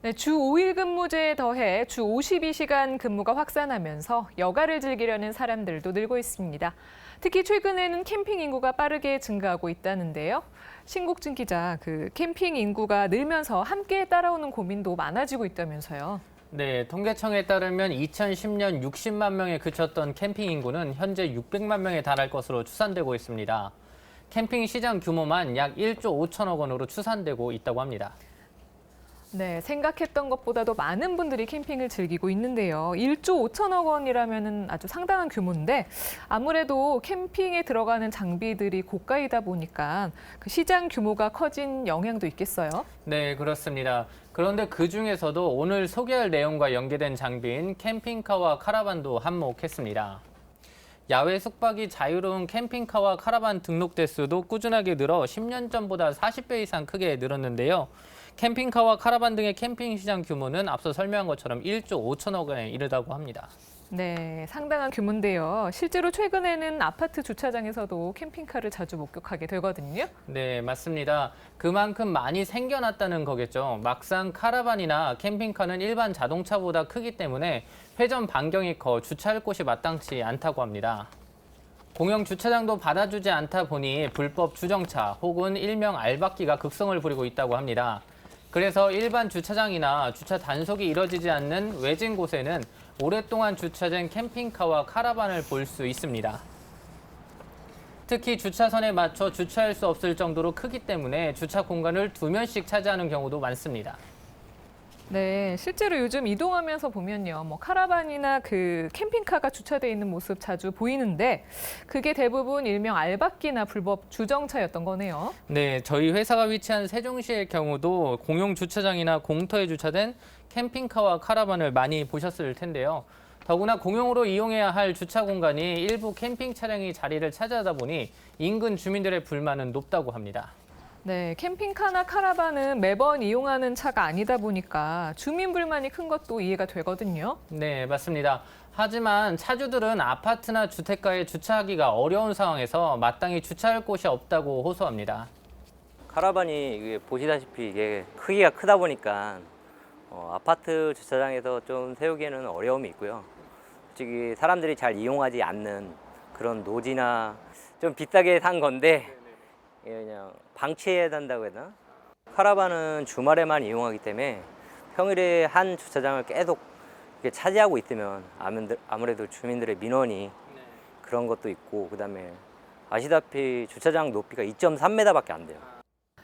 네, 주 5일 근무제에 더해 주 52시간 근무가 확산하면서 여가를 즐기려는 사람들도 늘고 있습니다. 특히 최근에는 캠핑 인구가 빠르게 증가하고 있다는데요. 신국진 기자, 캠핑 인구가 늘면서 함께 따라오는 고민도 많아지고 있다면서요. 네, 통계청에 따르면 2010년 60만 명에 그쳤던 캠핑 인구는 현재 600만 명에 달할 것으로 추산되고 있습니다. 캠핑 시장 규모만 약 1조 5천억 원으로 추산되고 있다고 합니다. 네, 생각했던 것보다도 많은 분들이 캠핑을 즐기고 있는데요. 1조 5천억 원이라면 아주 상당한 규모인데 아무래도 캠핑에 들어가는 장비들이 고가이다 보니까 그 시장 규모가 커진 영향도 있겠어요? 네, 그렇습니다. 그런데 그중에서도 오늘 소개할 내용과 연계된 장비인 캠핑카와 카라반도 한몫했습니다. 야외 숙박이 자유로운 캠핑카와 카라반 등록 대수도 꾸준하게 늘어 10년 전보다 40배 이상 크게 늘었는데요. 캠핑카와 카라반 등의 캠핑 시장 규모는 앞서 설명한 것처럼 1조 5천억 원에 이르다고 합니다. 네, 상당한 규모인데요. 실제로 최근에는 아파트 주차장에서도 캠핑카를 자주 목격하게 되거든요. 네, 맞습니다. 그만큼 많이 생겨났다는 거겠죠. 막상 카라반이나 캠핑카는 일반 자동차보다 크기 때문에 회전 반경이 커 주차할 곳이 마땅치 않다고 합니다. 공영 주차장도 받아주지 않다 보니 불법 주정차 혹은 일명 알박기가 극성을 부리고 있다고 합니다. 그래서 일반 주차장이나 주차 단속이 이뤄지지 않는 외진 곳에는 오랫동안 주차된 캠핑카와 카라반을 볼 수 있습니다. 특히 주차선에 맞춰 주차할 수 없을 정도로 크기 때문에 주차 공간을 2면씩 차지하는 경우도 많습니다. 네, 실제로 요즘 이동하면서 보면요, 카라반이나 캠핑카가 주차돼 있는 모습 자주 보이는데 그게 대부분 일명 알박기나 불법 주정차였던 거네요. 네, 저희 회사가 위치한 세종시의 경우도 공용 주차장이나 공터에 주차된 캠핑카와 카라반을 많이 보셨을 텐데요. 더구나 공용으로 이용해야 할 주차 공간이 일부 캠핑 차량이 자리를 차지하다 보니 인근 주민들의 불만은 높다고 합니다. 네, 캠핑카나 카라반은 매번 이용하는 차가 아니다 보니까 주민 불만이 큰 것도 이해가 되거든요. 네, 맞습니다. 하지만 차주들은 아파트나 주택가에 주차하기가 어려운 상황에서 마땅히 주차할 곳이 없다고 호소합니다. 카라반이 보시다시피 이게 크기가 크다 보니까 아파트 주차장에서 좀 세우기에는 어려움이 있고요. 솔직히 사람들이 잘 이용하지 않는 그런 노지나 좀 비싸게 산 건데 그냥 방치해야 된다고 해야 되나? 카라반은 주말에만 이용하기 때문에 평일에 한 주차장을 계속 이렇게 차지하고 있으면 아무래도 주민들의 민원이 그런 것도 있고, 그다음에 아시다시피 주차장 높이가 2.3m밖에 안 돼요.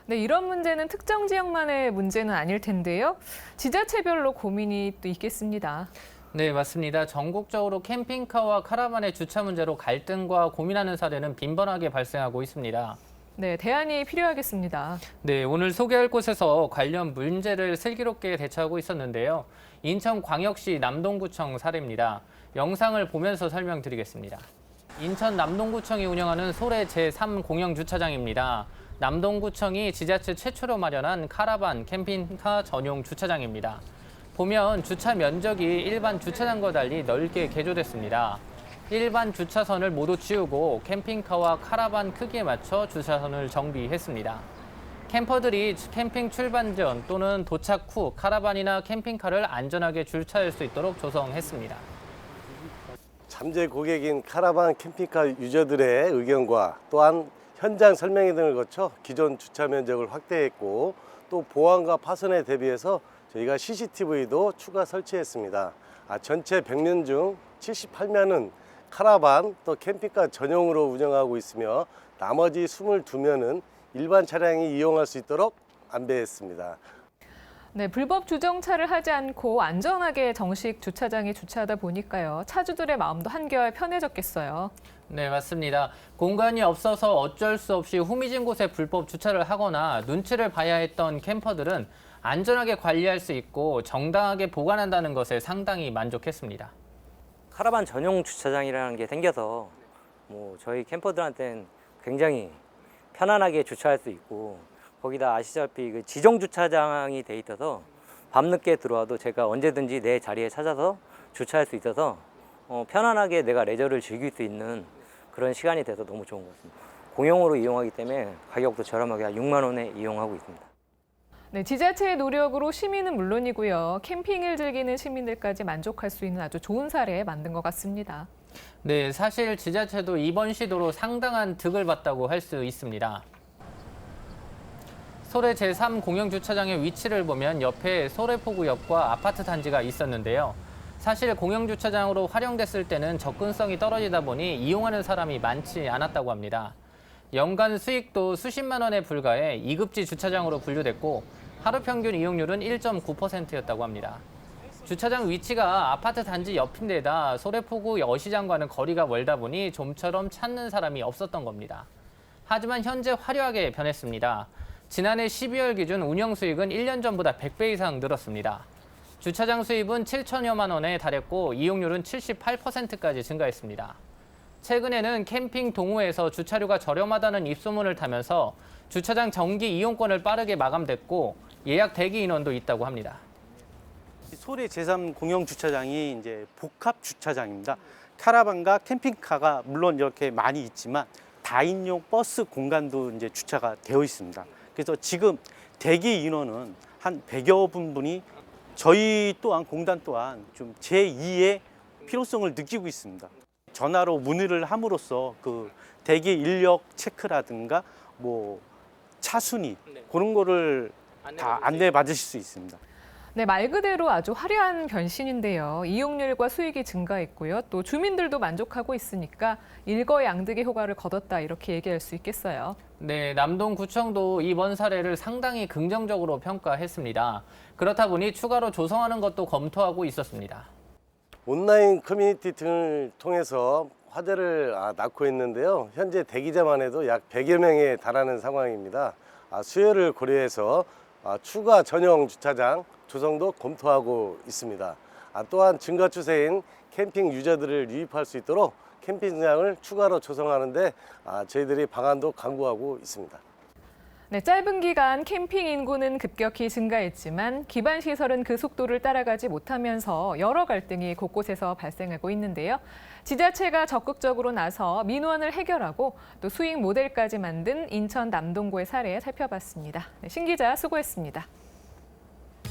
네, 이런 문제는 특정 지역만의 문제는 아닐 텐데요. 지자체별로 고민이 또 있겠습니다. 네, 맞습니다. 전국적으로 캠핑카와 카라반의 주차 문제로 갈등과 고민하는 사례는 빈번하게 발생하고 있습니다. 네, 대안이 필요하겠습니다. 네, 오늘 소개할 곳에서 관련 문제를 슬기롭게 대처하고 있었는데요. 인천광역시 남동구청 사례입니다. 영상을 보면서 설명드리겠습니다. 인천 남동구청이 운영하는 소래 제3공영주차장입니다. 남동구청이 지자체 최초로 마련한 카라반 캠핑카 전용 주차장입니다. 보면 주차 면적이 일반 주차장과 달리 넓게 개조됐습니다. 일반 주차선을 모두 지우고 캠핑카와 카라반 크기에 맞춰 주차선을 정비했습니다. 캠퍼들이 캠핑 출발 전 또는 도착 후 카라반이나 캠핑카를 안전하게 주차할 수 있도록 조성했습니다. 잠재 고객인 카라반 캠핑카 유저들의 의견과 또한 현장 설명회 등을 거쳐 기존 주차 면적을 확대했고, 또 보안과 파손에 대비해서 저희가 CCTV도 추가 설치했습니다. 전체 100면 중 78면은 카라반 또 캠핑카 전용으로 운영하고 있으며 나머지 22면은 일반 차량이 이용할 수 있도록 안배했습니다. 네, 불법 주정차를 하지 않고 안전하게 정식 주차장에 주차하다 보니까요. 차주들의 마음도 한결 편해졌겠어요. 네, 맞습니다. 공간이 없어서 어쩔 수 없이 후미진 곳에 불법 주차를 하거나 눈치를 봐야 했던 캠퍼들은 안전하게 관리할 수 있고 정당하게 보관한다는 것에 상당히 만족했습니다. 카라반 전용 주차장이라는 게 생겨서 저희 캠퍼들한테는 굉장히 편안하게 주차할 수 있고, 거기다 아시다시피 그 지정 주차장이 돼 있어서 밤늦게 들어와도 제가 언제든지 내 자리에 찾아서 주차할 수 있어서 편안하게 내가 레저를 즐길 수 있는 그런 시간이 돼서 너무 좋은 것 같습니다. 공용으로 이용하기 때문에 가격도 저렴하게 한 6만 원에 이용하고 있습니다. 네, 지자체의 노력으로 시민은 물론이고요. 캠핑을 즐기는 시민들까지 만족할 수 있는 아주 좋은 사례 만든 것 같습니다. 네, 사실 지자체도 이번 시도로 상당한 득을 봤다고 할 수 있습니다. 소래 제3공영주차장의 위치를 보면 옆에 소래포구역과 아파트 단지가 있었는데요. 사실 공영주차장으로 활용됐을 때는 접근성이 떨어지다 보니 이용하는 사람이 많지 않았다고 합니다. 연간 수익도 수십만 원에 불과해 2급지 주차장으로 분류됐고 하루 평균 이용률은 1.9%였다고 합니다. 주차장 위치가 아파트 단지 옆인데다 소래포구 여시장과는 거리가 멀다 보니 좀처럼 찾는 사람이 없었던 겁니다. 하지만 현재 화려하게 변했습니다. 지난해 12월 기준 운영 수익은 1년 전보다 100배 이상 늘었습니다. 주차장 수입은 7천여만 원에 달했고 이용률은 78%까지 증가했습니다. 최근에는 캠핑 동호회에서 주차료가 저렴하다는 입소문을 타면서 주차장 정기 이용권을 빠르게 마감됐고 예약 대기 인원도 있다고 합니다. 소래 제3공영주차장이 이제 복합 주차장입니다. 카라반과 캠핑카가 물론 이렇게 많이 있지만 다인용 버스 공간도 이제 주차가 되어 있습니다. 그래서 지금 대기 인원은 한 100여 분이 저희 또한 공단 또한 좀 제2의 필요성을 느끼고 있습니다. 전화로 문의를 함으로써 그 대기 인력 체크라든가 뭐 차순위 그런 거를 다 안내 받으실 수 있습니다. 네, 말 그대로 아주 화려한 변신인데요. 이용률과 수익이 증가했고요. 또 주민들도 만족하고 있으니까 일거양득의 효과를 거뒀다 이렇게 얘기할 수 있겠어요. 네, 남동구청도 이번 사례를 상당히 긍정적으로 평가했습니다. 그렇다 보니 추가로 조성하는 것도 검토하고 있었습니다. 온라인 커뮤니티 등을 통해서 화제를 낳고 있는데요. 현재 대기자만 해도 약 100여 명에 달하는 상황입니다. 수요를 고려해서 추가 전용 주차장 조성도 검토하고 있습니다. 또한 증가 추세인 캠핑 유저들을 유입할 수 있도록 캠핑장을 추가로 조성하는데 저희들이 방안도 강구하고 있습니다. 네, 짧은 기간 캠핑 인구는 급격히 증가했지만 기반 시설은 그 속도를 따라가지 못하면서 여러 갈등이 곳곳에서 발생하고 있는데요. 지자체가 적극적으로 나서 민원을 해결하고 또 수익 모델까지 만든 인천 남동구의 사례 살펴봤습니다. 네, 신 기자 수고했습니다.